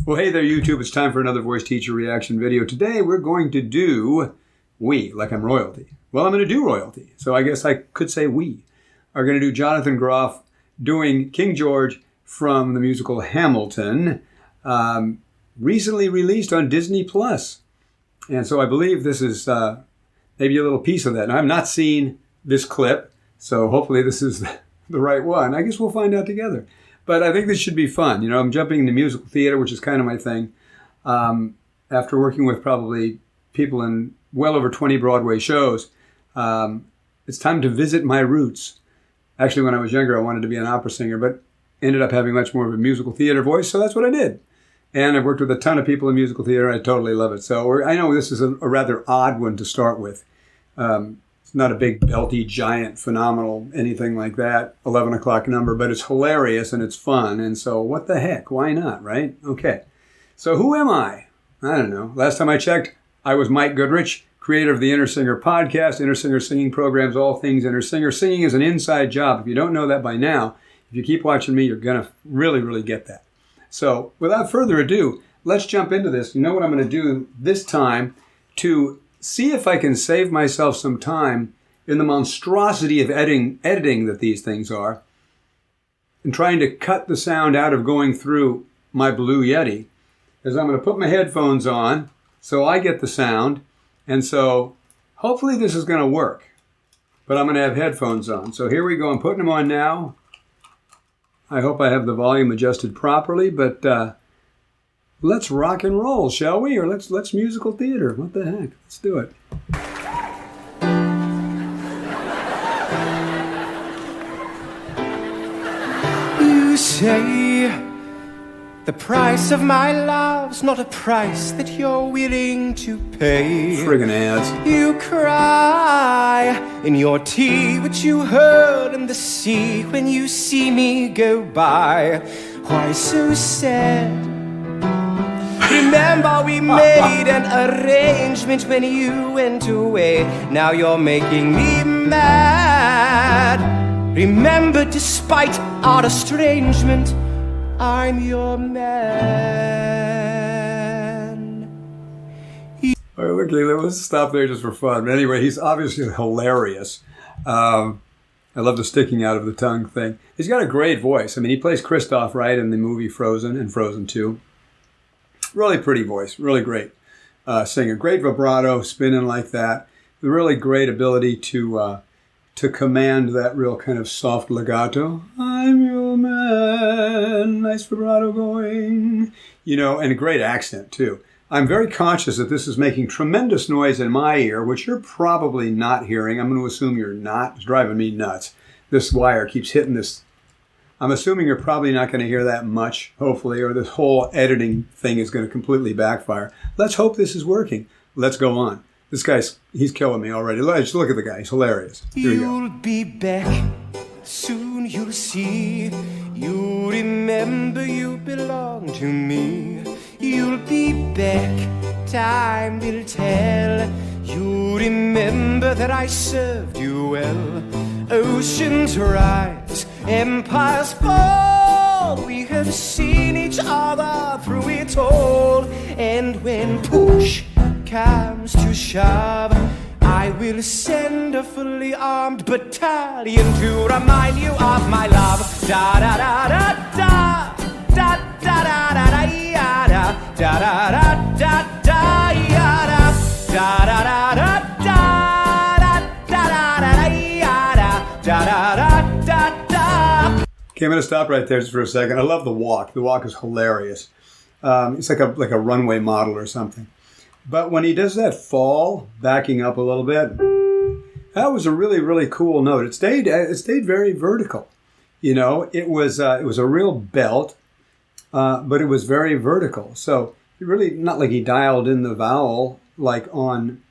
Well, hey there, YouTube. It's time for another Voice Teacher reaction video. Today, we're going to do like I'm royalty. Well, I'm going to do royalty. So I guess I could say we are going to do Jonathan Groff doing King George from the musical Hamilton, recently released on Disney+. And so I believe this is maybe a little piece of that. Now, I've not seen this clip, so hopefully this is the right one. I guess we'll find out together. But I think this should be fun. You know, I'm jumping into musical theater, which is kind of my thing. After working with probably people in well over 20 Broadway shows, it's time to visit my roots. Actually, when I was younger, I wanted to be an opera singer, but ended up having much more of a musical theater voice, so that's what I did. And I've worked with a ton of people in musical theater. I totally love it. So I know this is a rather odd one to start with. It's not a big, belty, giant, phenomenal, anything like that, 11 o'clock number, but it's hilarious and it's fun. And so what the heck? Why not, right? Okay. So who am I? I don't know. Last time I checked, I was Mike Goodrich, creator of the Inner Singer podcast, Inner Singer singing programs, all things Inner Singer. Singing is an inside job. If you don't know that by now, if you keep watching me, you're going to really, really get that. So without further ado, let's jump into this. You know what I'm going to do this time to see if I can save myself some time in the monstrosity of editing that these things are, and trying to cut the sound out of going through my Blue Yeti, is I'm going to put my headphones on so I get the sound, and so hopefully this is going to work, but I'm going to have headphones on. So here we go. I'm putting them on now. I hope I have the volume adjusted properly, but let's rock and roll, shall we? Or let's musical theater. What the heck? Let's do it. You say the price of my love's not a price that you're willing to pay. Friggin' ads. You cry in your tea, which you heard in the sea when you see me go by. Why so sad? Remember we made an arrangement when you went away. Now you're making me mad. Remember, despite our estrangement, I'm your man. All right, okay, let's stop there just for fun. But anyway, he's obviously hilarious. I love the sticking out of the tongue thing. He's got a great voice. I mean, he plays Kristoff, right, in the movie Frozen and Frozen 2. Really pretty voice, really great singer. Great vibrato, spinning like that. The really great ability to command that real kind of soft legato. I'm your man, nice vibrato going. You know, and a great accent too. I'm very conscious that this is making tremendous noise in my ear, which you're probably not hearing. I'm going to assume you're not. It's driving me nuts. This wire keeps hitting this. I'm assuming you're probably not going to hear that much, hopefully, or this whole editing thing is going to completely backfire. Let's hope this is working. Let's go on. This guy's, he's killing me already. Let's look at the guy. He's hilarious. Here we go. You'll be back, soon you'll see. You'll remember you belong to me. You'll be back, time will tell. You'll remember that I served you well. Oceans rise, empires fall. We have seen each other through it all. And when push comes to shove, I will send a fully armed battalion to remind you of my love. Da da da da da da da da da da da da da da da da da da da da. Okay, I'm going to stop right there just for a second. I love the walk. The walk is hilarious. It's like a runway model or something. But when he does that fall, backing up a little bit, that was a really, really cool note. It stayed very vertical. You know, it was a real belt, but it was very vertical. So really not like he dialed in the vowel like on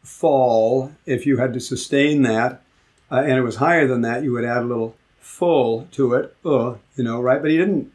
fall. If you had to sustain that, and it was higher than that, you would add a little full to it, you know, right? But he didn't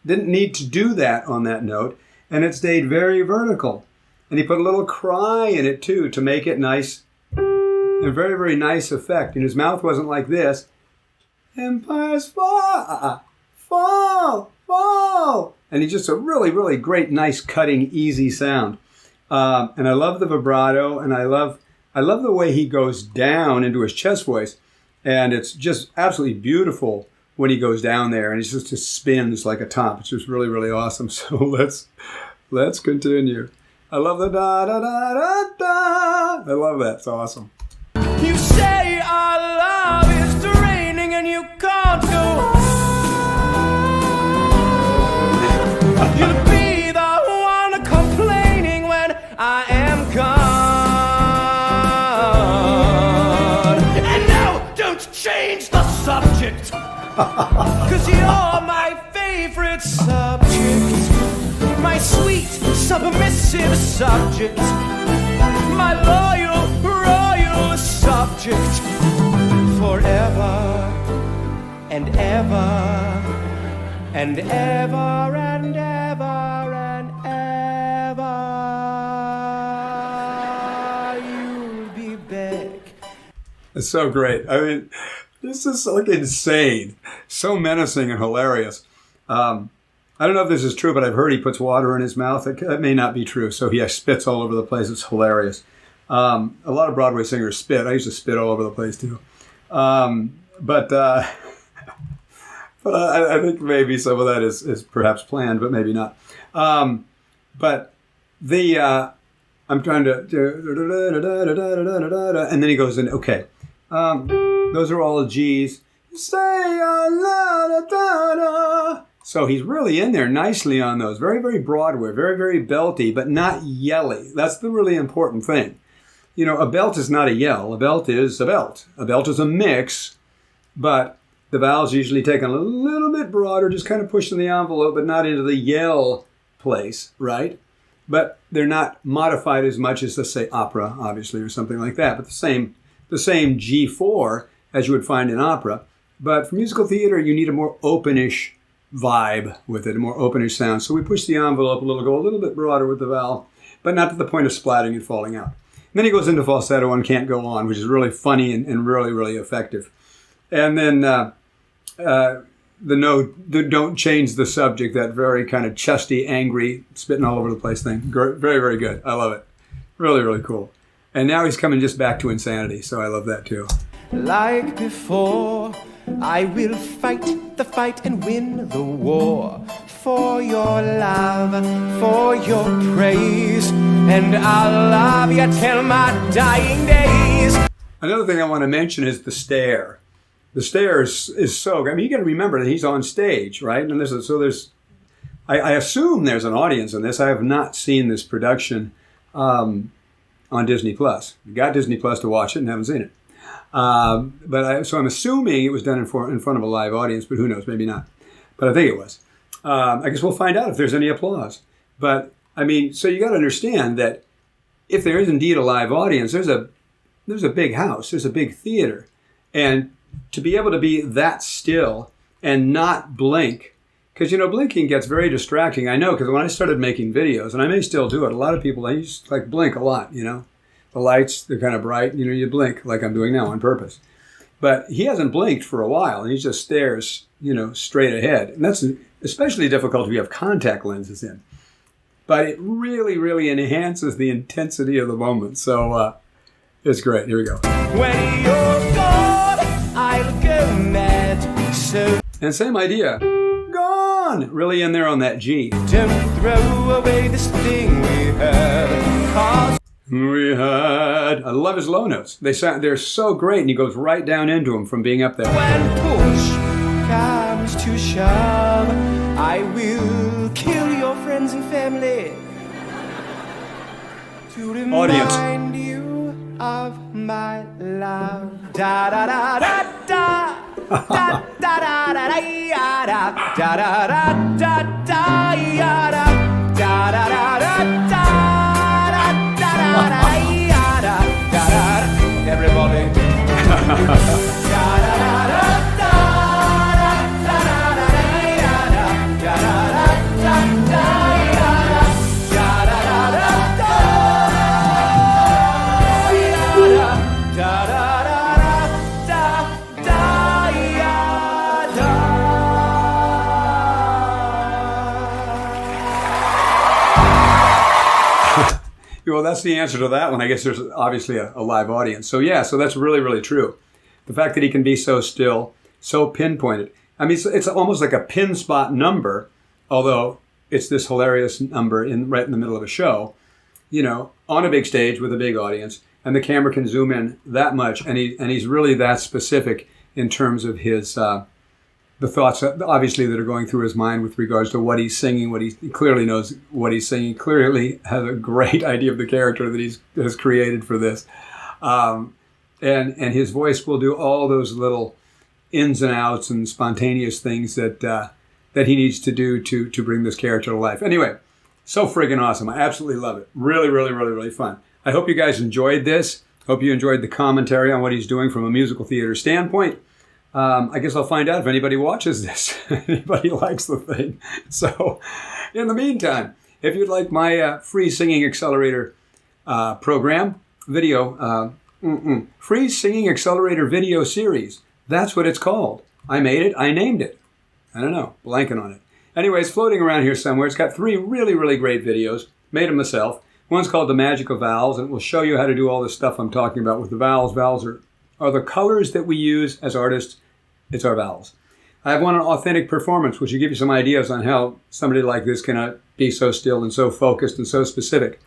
need to do that on that note, and it stayed very vertical. And he put a little cry in it too to make it nice, a very, very nice effect. And his mouth wasn't like this. Empires fall, fall, fall, And he's just a really, really great, nice, cutting, easy sound. And I love the vibrato, and I love the way he goes down into his chest voice. And it's just absolutely beautiful when he goes down there, and he just spins like a top. It's just really, really awesome. So let's continue. I love the da da da da da. I love that. It's awesome. You say our love is draining and you can't go on. You'll be the one complaining when I am gone. And now don't change the subject, 'cause you're my favorite subject. My sweet, submissive subject. My loyal, royal subject. Forever and ever and ever and ever and ever. You'll be back. It's so great. I mean, this is like insane. So menacing and hilarious. I don't know if this is true, but I've heard he puts water in his mouth. That may not be true. So he spits all over the place. It's hilarious. A lot of Broadway singers spit. I used to spit all over the place too. But I think maybe some of that is perhaps planned, but maybe not. But I'm trying to, and then he goes in, okay. Those are all the G's. Say la da da da. So he's really in there nicely on those. Very, very Broadway, very, very belty, but not yelly. That's the really important thing. You know, a belt is not a yell. A belt is a belt. A belt is a mix, but the vowels usually taken a little bit broader, just kind of pushing the envelope, but not into the yell place, right? But they're not modified as much as, let's say, opera, obviously, or something like that. But the same G4 as you would find in opera. But for musical theater, you need a more openish vibe with it, a more openish sound. So we push the envelope go a little bit broader with the vowel, but not to the point of splatting and falling out. And then he goes into falsetto and can't go on, which is really funny and really, really effective. And then the don't change the subject, that very kind of chesty, angry, spitting all over the place thing. Very, very good. I love it. Really, really cool. And now he's coming just back to insanity, so I love that too. Like before, I will fight the fight and win the war. For your love, for your praise, and I'll love you till my dying days. Another thing I want to mention is the stare. The stare is so, I mean, you got to remember that he's on stage, right? And I assume there's an audience in this. I have not seen this production on Disney Plus. I got Disney Plus to watch it and haven't seen it. So I'm assuming it was done in front of a live audience, but who knows, maybe not. But I think it was. I guess we'll find out if there's any applause. But I mean, so you got to understand that if there is indeed a live audience, there's a big house, there's a big theater, and to be able to be that still and not blink, because blinking gets very distracting. I know, because when I started making videos, and I may still do it, a lot of people, they just like blink a lot. The lights, they're kind of bright, you blink like I'm doing now on purpose. But he hasn't blinked for a while, and he just stares, straight ahead. And that's especially difficult if you have contact lenses in. But it really, really enhances the intensity of the moment. So it's great. Here we go. When you're gone, I'll go mad. So and same idea. Gone! Really in there on that G. Don't throw away this thing we had. 'Cause I love his low notes. They're so great, and he goes right down into them from being up there. when push comes to shove, I will kill your friends and family to remind you of my love. Da da da da da da da da da da ya da da da da da da ya da da da da da da. Everybody. Well, that's the answer to that one. I guess there's obviously a live audience. So yeah, so that's really, really true. The fact that he can be so still, so pinpointed. I mean, it's almost like a pin spot number, although it's this hilarious number right in the middle of a show, you know, on a big stage with a big audience, and the camera can zoom in that much, and he's really that specific in terms of his the thoughts, obviously, that are going through his mind with regards to what he's singing. He clearly knows what he's singing. Clearly has a great idea of the character that he has created for this, and his voice will do all those little ins and outs and spontaneous things that he needs to do to bring this character to life. Anyway, so friggin' awesome. I absolutely love it. Really, really, really, really fun. I hope you guys enjoyed this. Hope you enjoyed the commentary on what he's doing from a musical theater standpoint. I guess I'll find out if anybody watches this, anybody likes the thing. So in the meantime, if you'd like my free singing accelerator program video, free singing accelerator video series, that's what it's called. I made it. I named it. I don't know, blanking on it. Anyway, it's floating around here somewhere. It's got 3 really, really great videos. Made them myself. One's called The Magic of Vowels, and it will show you how to do all this stuff I'm talking about with the vowels. Vowels are the colors that we use as artists. It's our vowels. I have one on authentic performance, which will give you some ideas on how somebody like this can be so still and so focused and so specific.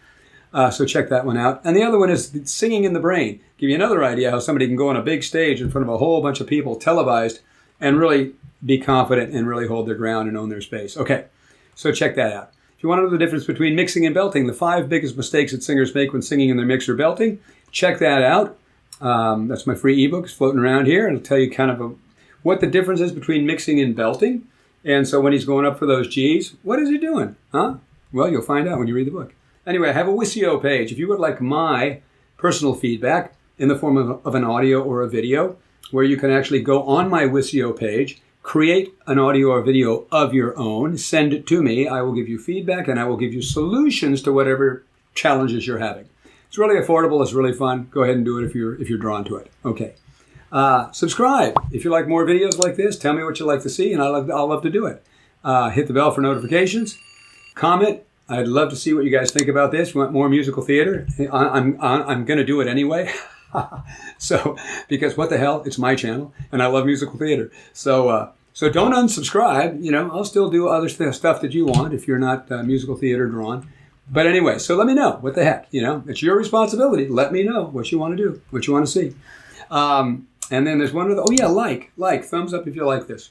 So check that one out. And the other one is singing in the brain. Give you another idea how somebody can go on a big stage in front of a whole bunch of people, televised, and really be confident and really hold their ground and own their space. Okay, so check that out. If you want to know the difference between mixing and belting, the 5 biggest mistakes that singers make when singing in their mix or belting, check that out. That's my free ebook. It's floating around here. It'll tell you kind of what the difference is between mixing and belting. And so when he's going up for those G's, what is he doing? Huh? Well, you'll find out when you read the book. Anyway, I have a Wisio page. If you would like my personal feedback in the form of an audio or a video, where you can actually go on my Wisio page, create an audio or video of your own, send it to me. I will give you feedback and I will give you solutions to whatever challenges you're having. It's really affordable. It's really fun. Go ahead and do it if you're drawn to it. Okay. Subscribe. If you like more videos like this, tell me what you'd like to see, and I'll love to do it. Hit the bell for notifications. Comment. I'd love to see what you guys think about this. You want more musical theater? I'm going to do it anyway. So, because what the hell? It's my channel, and I love musical theater. So don't unsubscribe. You know, I'll still do other stuff that you want if you're not musical theater drawn. But anyway, so let me know. What the heck? You know, it's your responsibility. Let me know what you want to do, what you want to see. And then there's one other. Oh yeah, like, thumbs up if you like this.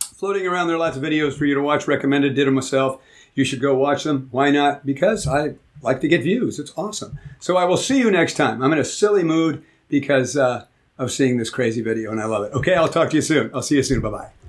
Floating around there, lots of videos for you to watch. Recommended. Did them myself. You should go watch them. Why not? Because I like to get views. It's awesome. So I will see you next time. I'm in a silly mood because of seeing this crazy video, and I love it. Okay, I'll talk to you soon. I'll see you soon. Bye-bye.